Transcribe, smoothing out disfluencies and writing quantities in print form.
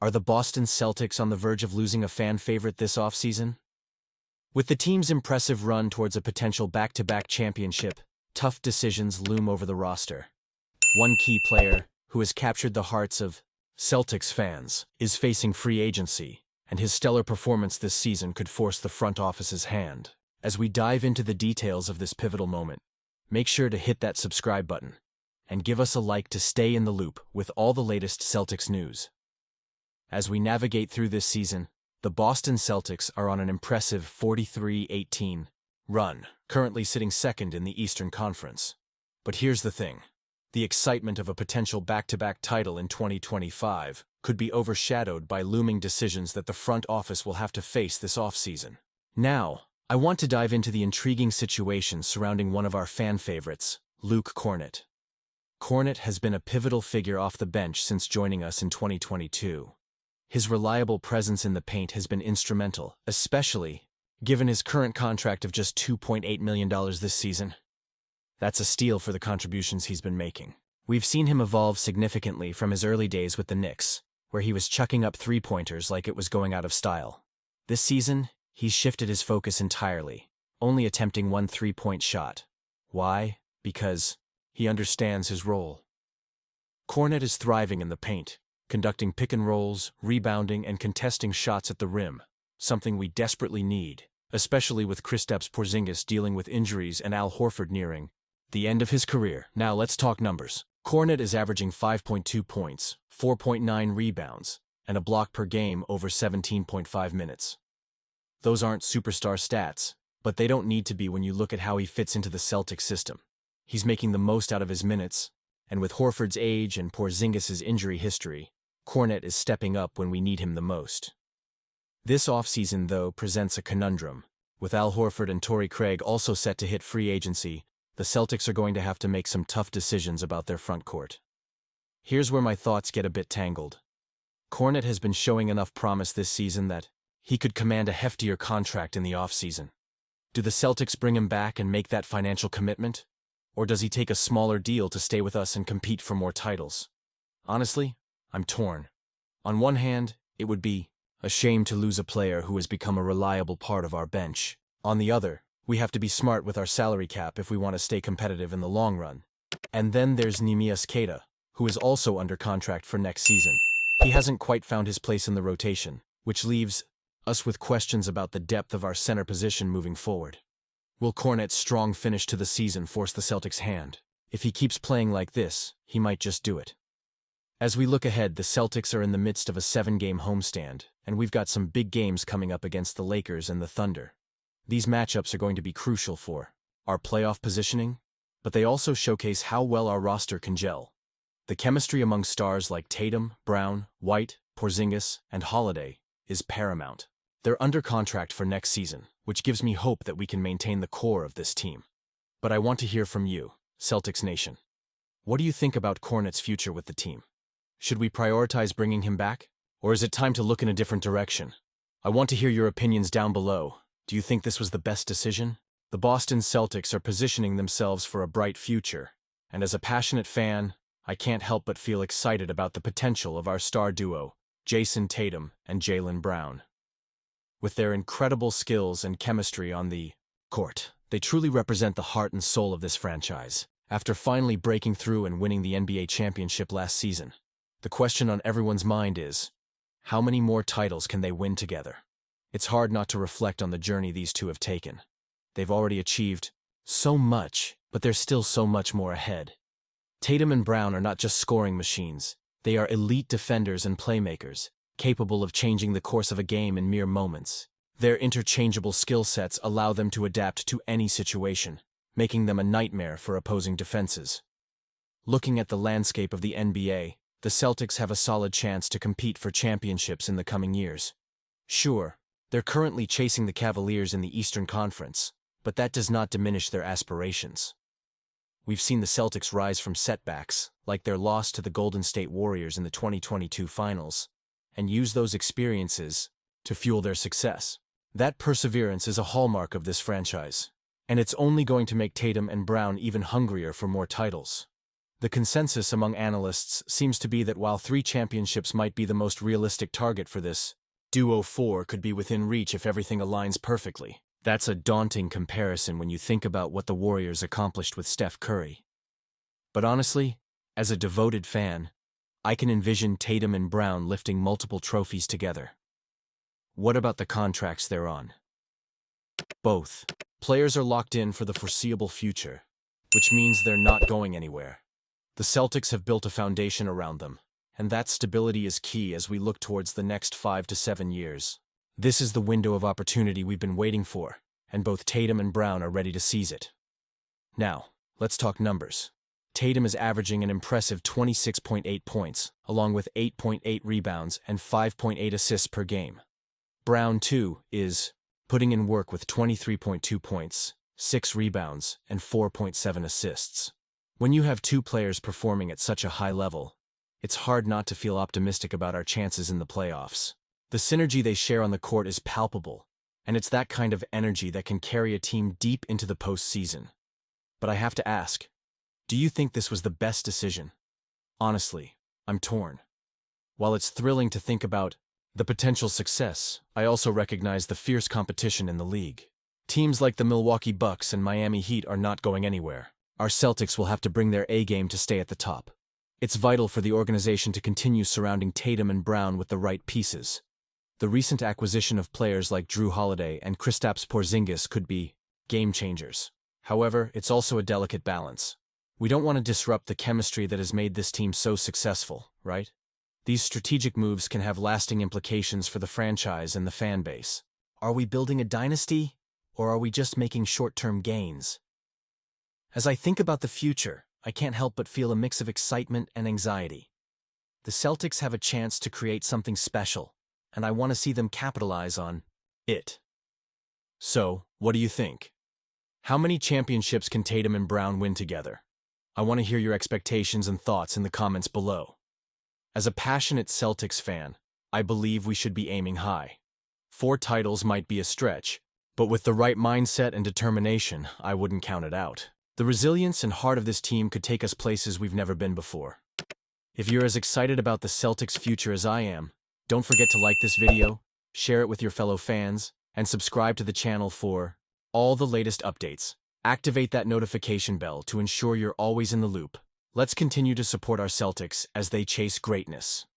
Are the Boston Celtics on the verge of losing a fan favorite this offseason? With the team's impressive run towards a potential back-to-back championship, tough decisions loom over the roster. One key player, who has captured the hearts of Celtics fans, is facing free agency, and his stellar performance this season could force the front office's hand. As we dive into the details of this pivotal moment, make sure to hit that subscribe button and give us a like to stay in the loop with all the latest Celtics news. As we navigate through this season, the Boston Celtics are on an impressive 43-18 run, currently sitting second in the Eastern Conference. But here's the thing. The excitement of a potential back-to-back title in 2025 could be overshadowed by looming decisions that the front office will have to face this offseason. Now, I want to dive into the intriguing situation surrounding one of our fan favorites, Luke Kornet. Kornet has been a pivotal figure off the bench since joining us in 2022. His reliable presence in the paint has been instrumental, especially given his current contract of just $2.8 million this season. That's a steal for the contributions he's been making. We've seen him evolve significantly from his early days with the Knicks, where he was chucking up three-pointers like it was going out of style. This season, he's shifted his focus entirely, only attempting one three-point shot. Why? Because he understands his role. Kornet is thriving in the paint, conducting pick-and-rolls, rebounding, and contesting shots at the rim, something we desperately need, especially with Kristaps Porzingis dealing with injuries and Al Horford nearing the end of his career. Now let's talk numbers. Kornet is averaging 5.2 points, 4.9 rebounds, and a block per game over 17.5 minutes. Those aren't superstar stats, but they don't need to be when you look at how he fits into the Celtics system. He's making the most out of his minutes, and with Horford's age and Porzingis' injury history, Kornet is stepping up when we need him the most. This offseason, though, presents a conundrum. With Al Horford and Torrey Craig also set to hit free agency, the Celtics are going to have to make some tough decisions about their front court. Here's where my thoughts get a bit tangled. Kornet has been showing enough promise this season that he could command a heftier contract in the offseason. Do the Celtics bring him back and make that financial commitment? Or does he take a smaller deal to stay with us and compete for more titles? Honestly, I'm torn. On one hand, it would be a shame to lose a player who has become a reliable part of our bench. On the other, we have to be smart with our salary cap if we want to stay competitive in the long run. And then there's Neemias Queta, who is also under contract for next season. He hasn't quite found his place in the rotation, which leaves us with questions about the depth of our center position moving forward. Will Kornet's strong finish to the season force the Celtics' hand? If he keeps playing like this, he might just do it. As we look ahead, the Celtics are in the midst of a 7-game homestand, and we've got some big games coming up against the Lakers and the Thunder. These matchups are going to be crucial for our playoff positioning, but they also showcase how well our roster can gel. The chemistry among stars like Tatum, Brown, White, Porzingis, and Holiday is paramount. They're under contract for next season, which gives me hope that we can maintain the core of this team. But I want to hear from you, Celtics Nation. What do you think about Kornet's future with the team? Should we prioritize bringing him back? Or is it time to look in a different direction? I want to hear your opinions down below. Do you think this was the best decision? The Boston Celtics are positioning themselves for a bright future, and as a passionate fan, I can't help but feel excited about the potential of our star duo, Jason Tatum and Jaylen Brown. With their incredible skills and chemistry on the court, they truly represent the heart and soul of this franchise. After finally breaking through and winning the NBA championship last season, the question on everyone's mind is, how many more titles can they win together? It's hard not to reflect on the journey these two have taken. They've already achieved so much, but there's still so much more ahead. Tatum and Brown are not just scoring machines. They are elite defenders and playmakers, capable of changing the course of a game in mere moments. Their interchangeable skill sets allow them to adapt to any situation, making them a nightmare for opposing defenses. Looking at the landscape of the NBA, the Celtics have a solid chance to compete for championships in the coming years. Sure, they're currently chasing the Cavaliers in the Eastern Conference, but that does not diminish their aspirations. We've seen the Celtics rise from setbacks, like their loss to the Golden State Warriors in the 2022 Finals, and use those experiences to fuel their success. That perseverance is a hallmark of this franchise, and it's only going to make Tatum and Brown even hungrier for more titles. The consensus among analysts seems to be that while 3 championships might be the most realistic target for this, duo 4 could be within reach if everything aligns perfectly. That's a daunting comparison when you think about what the Warriors accomplished with Steph Curry. But honestly, as a devoted fan, I can envision Tatum and Brown lifting multiple trophies together. What about the contracts they're on? Both players are locked in for the foreseeable future, which means they're not going anywhere. The Celtics have built a foundation around them, and that stability is key as we look towards the next 5 to 7 years. This is the window of opportunity we've been waiting for, and both Tatum and Brown are ready to seize it. Now, let's talk numbers. Tatum is averaging an impressive 26.8 points, along with 8.8 rebounds and 5.8 assists per game. Brown, too, is putting in work with 23.2 points, 6 rebounds, and 4.7 assists. When you have 2 players performing at such a high level, it's hard not to feel optimistic about our chances in the playoffs. The synergy they share on the court is palpable, and it's that kind of energy that can carry a team deep into the postseason. But I have to ask, do you think this was the best decision? Honestly, I'm torn. While it's thrilling to think about the potential success, I also recognize the fierce competition in the league. Teams like the Milwaukee Bucks and Miami Heat are not going anywhere. Our Celtics will have to bring their A-game to stay at the top. It's vital for the organization to continue surrounding Tatum and Brown with the right pieces. The recent acquisition of players like Drew Holiday and Kristaps Porzingis could be game changers. However, it's also a delicate balance. We don't want to disrupt the chemistry that has made this team so successful, right? These strategic moves can have lasting implications for the franchise and the fan base. Are we building a dynasty, or are we just making short-term gains? As I think about the future, I can't help but feel a mix of excitement and anxiety. The Celtics have a chance to create something special, and I want to see them capitalize on it. So, what do you think? How many championships can Tatum and Brown win together? I want to hear your expectations and thoughts in the comments below. As a passionate Celtics fan, I believe we should be aiming high. 4 titles might be a stretch, but with the right mindset and determination, I wouldn't count it out. The resilience and heart of this team could take us places we've never been before. If you're as excited about the Celtics' future as I am, don't forget to like this video, share it with your fellow fans, and subscribe to the channel for all the latest updates. Activate that notification bell to ensure you're always in the loop. Let's continue to support our Celtics as they chase greatness.